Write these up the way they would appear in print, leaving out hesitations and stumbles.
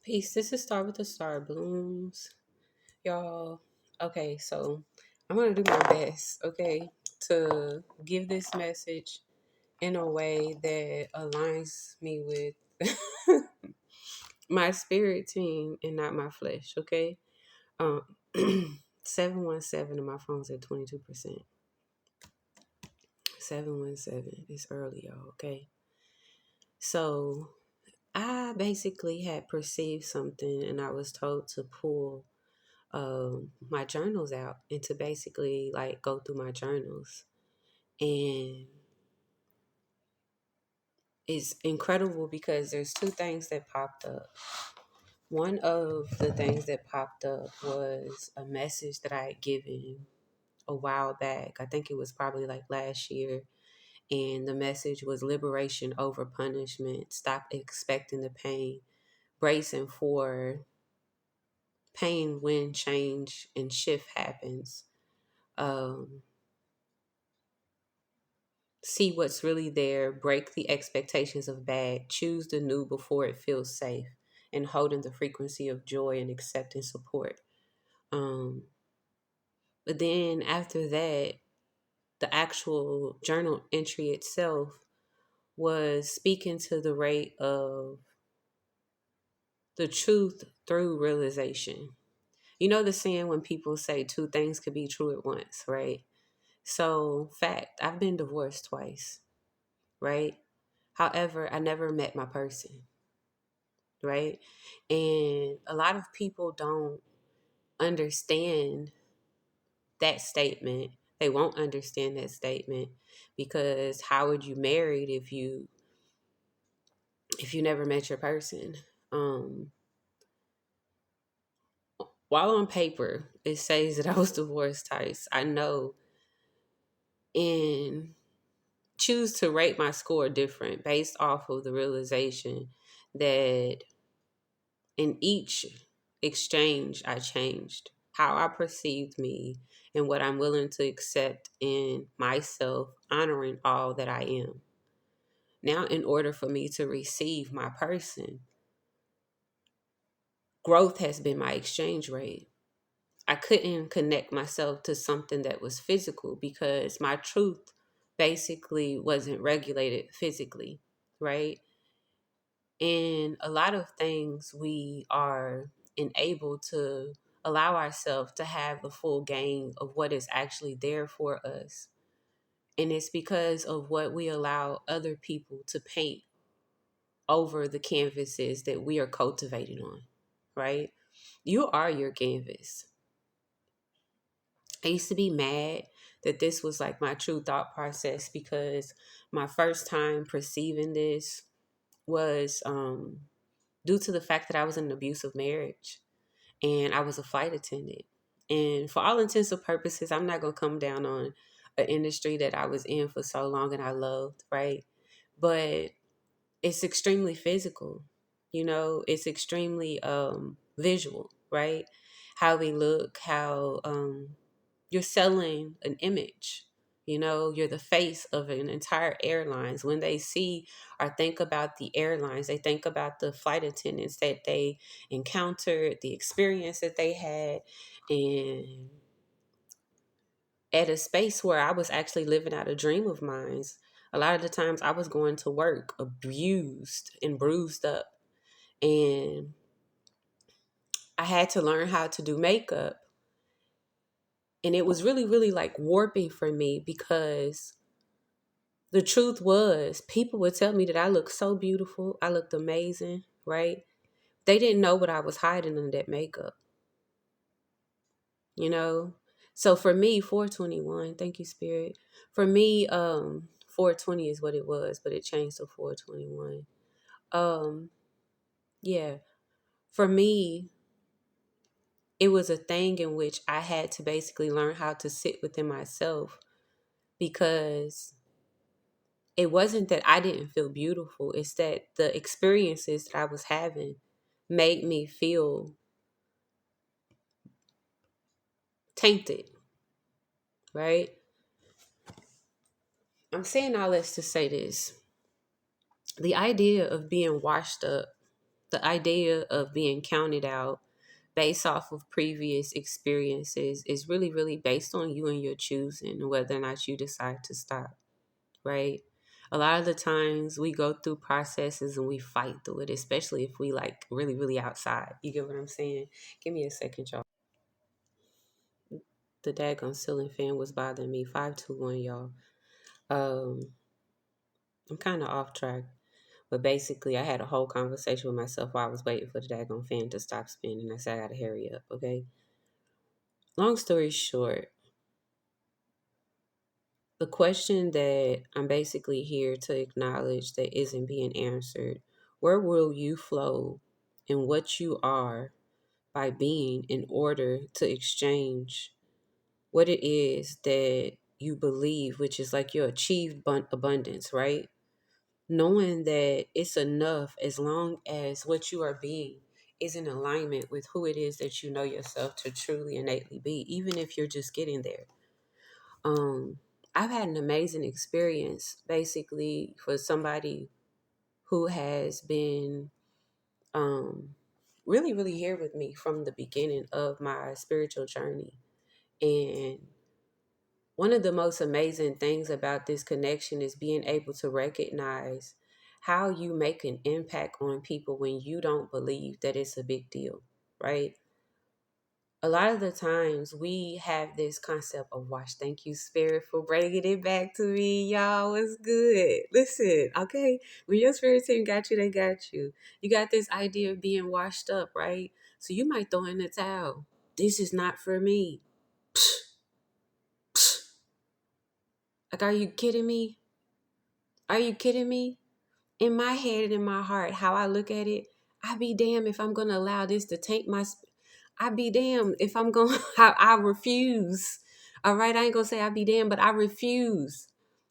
Peace. This is Star with the Star Blooms. Y'all, okay, so I'm going to do my best, okay, to give this message in a way that aligns me with my spirit team and not my flesh, okay? Um, 717 and my phone's at 22%. 717. It's early, y'all, okay? So I basically had perceived something and I was told to pull my journals out and to basically like go through my journals. And it's incredible because there's two things that popped up. One of the things that popped up was a message that I had given a while back. I think it was probably like last year. And the message was liberation over punishment. Stop expecting the pain. Bracing for pain when change and shift happens. Um, See what's really there, break the expectations of bad, choose the new before it feels safe, and holding the frequency of joy and accepting support. Um, but then after that, the actual journal entry itself was speaking to the rate of the truth through realization. You know the saying when people say two things could be true at once, right? So, fact, I've been divorced twice, right? However, I never met my person, right? And a lot of people don't understand that statement. They won't understand that statement because how would you married if you never met your person? Um, while on paper it says that I was divorced twice, I know and choose to rate my score different based off of the realization that in each exchange, I changed how I perceived me and what I'm willing to accept in myself, honoring all that I am. Now, in order for me to receive my person, growth has been my exchange rate. I couldn't connect myself to something that was physical because my truth basically wasn't regulated physically, right? In a lot of things, we are enabled to allow ourselves to have the full gain of what is actually there for us. And it's because of what we allow other people to paint over the canvases that we are cultivating on, right? You are your canvas. I used to be mad that this was like my true thought process because my first time perceiving this was due to the fact that I was in an abusive marriage and I was a flight attendant. And for all intents and purposes, I'm not going to come down on an industry that I was in for so long and I loved, right? But it's extremely physical, it's extremely visual, right? How we look, how you're selling an image. You're the face of an entire airlines. When they see or think about the airlines, they think about the flight attendants that they encountered, the experience that they had, and at a space where I was actually living out a dream of mine. A lot of the times I was going to work abused and bruised up, and I had to learn how to do makeup. And it was really, really like warping for me because the truth was, people would tell me that I looked so beautiful. I looked amazing, right? They didn't know what I was hiding under that makeup, you know? So for me, 421, thank you, Spirit. For me, 420 is what it was, but it changed to 421. Um, yeah. For me, it was a thing in which I had to basically learn how to sit within myself because it wasn't that I didn't feel beautiful. It's that the experiences that I was having made me feel tainted, right? I'm saying all this to say this. The idea of being washed up The idea of being counted out based off of previous experiences is really, really based on you and your choosing and whether or not you decide to stop, right? A lot of the times we go through processes and we fight through it, especially if we like really, really outside. You get what I'm saying? Give me a second, y'all. The daggone ceiling fan was bothering me. 521, y'all. Um, I'm kind of off track. But basically, I had a whole conversation with myself while I was waiting for the daggone fan to stop spinning. I said, I gotta hurry up, okay? Long story short, the question that I'm basically here to acknowledge that isn't being answered, where will you flow in what you are by being in order to exchange what it is that you believe, which is like your achieved abundance, right? Knowing that it's enough as long as what you are being is in alignment with who it is that you know yourself to truly innately be, even if you're just getting there. I've had an amazing experience basically for somebody who has been really, really here with me from the beginning of my spiritual journey. And one of the most amazing things about this connection is being able to recognize how you make an impact on people when you don't believe that it's a big deal, right? A lot of the times we have this concept of wash. Thank you, Spirit, for bringing it back to me. Y'all, it's good. Listen, okay? When your spirit team got you, they got you. You got this idea of being washed up, right? So you might throw in the towel. This is not for me. Like, are you kidding me? Are you kidding me? In my head and in my heart, how I look at it, I be damned if I'm going to allow this to taint my I be damned if I'm going I refuse. All right, I ain't going to say I be damned, but I refuse.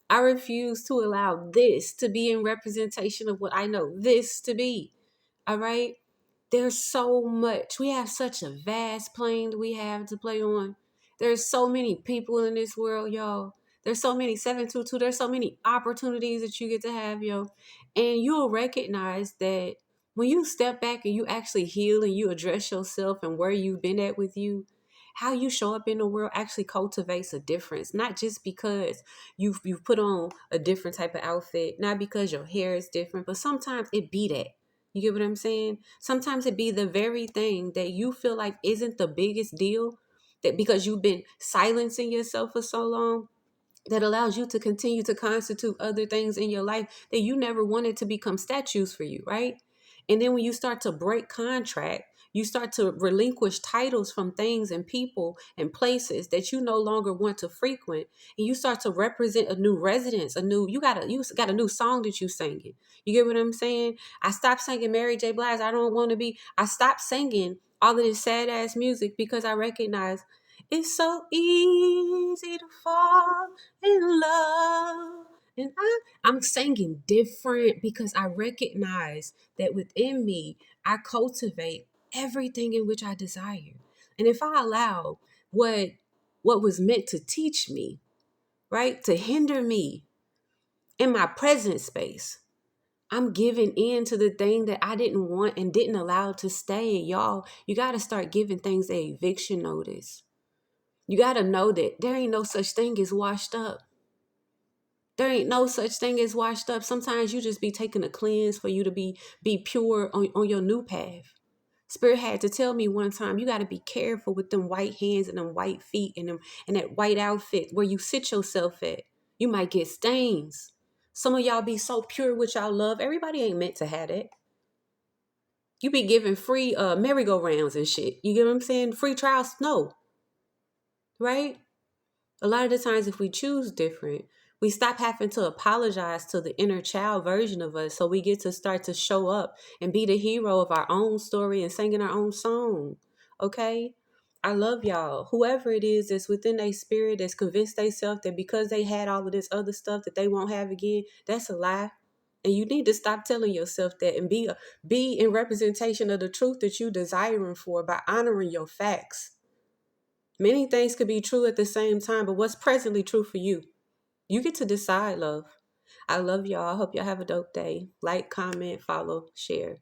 I refuse to allow this to be in representation of what I know this to be. All right? There's so much. We have such a vast plane that we have to play on. There's so many people in this world, y'all. There's so many 722. There's so many opportunities that you get to have, yo. And you'll recognize that when you step back and you actually heal and you address yourself and where you've been at with you, how you show up in the world actually cultivates a difference. Not just because you've put on a different type of outfit, not because your hair is different, but sometimes it be that. You get what I'm saying? Sometimes it be the very thing that you feel like isn't the biggest deal, that because you've been silencing yourself for so long, that allows you to continue to constitute other things in your life that you never wanted to become statues for you, right? And then when you start to break contract, you start to relinquish titles from things and people and places that you no longer want to frequent, and you start to represent a new residence, you got a new song that you singing. You get what I'm saying? I stopped singing Mary J. Blige. I stopped singing all of this sad ass music because I recognize it's so easy to fall in love. And I'm singing different because I recognize that within me, I cultivate everything in which I desire. And if I allow what was meant to teach me, right, to hinder me in my present space, I'm giving in to the thing that I didn't want and didn't allow to stay. Y'all, you got to start giving things a eviction notice. You got to know that there ain't no such thing as washed up. There ain't no such thing as washed up. Sometimes you just be taking a cleanse for you to be pure on your new path. Spirit had to tell me one time, you got to be careful with them white hands and them white feet and that white outfit where you sit yourself at. You might get stains. Some of y'all be so pure with y'all love. Everybody ain't meant to have that. You be giving free merry-go-rounds and shit. You get what I'm saying? Free trials? No. Right? A lot of the times if we choose different, we stop having to apologize to the inner child version of us, so we get to start to show up and be the hero of our own story and singing our own song. Okay? I love y'all. Whoever it is that's within their spirit that's convinced themselves that because they had all of this other stuff that they won't have again, that's a lie. And you need to stop telling yourself that and be in representation of the truth that you desiring for by honoring your facts. Many things could be true at the same time, but what's presently true for you? You get to decide, love. I love y'all. I hope y'all have a dope day. Like, comment, follow, share.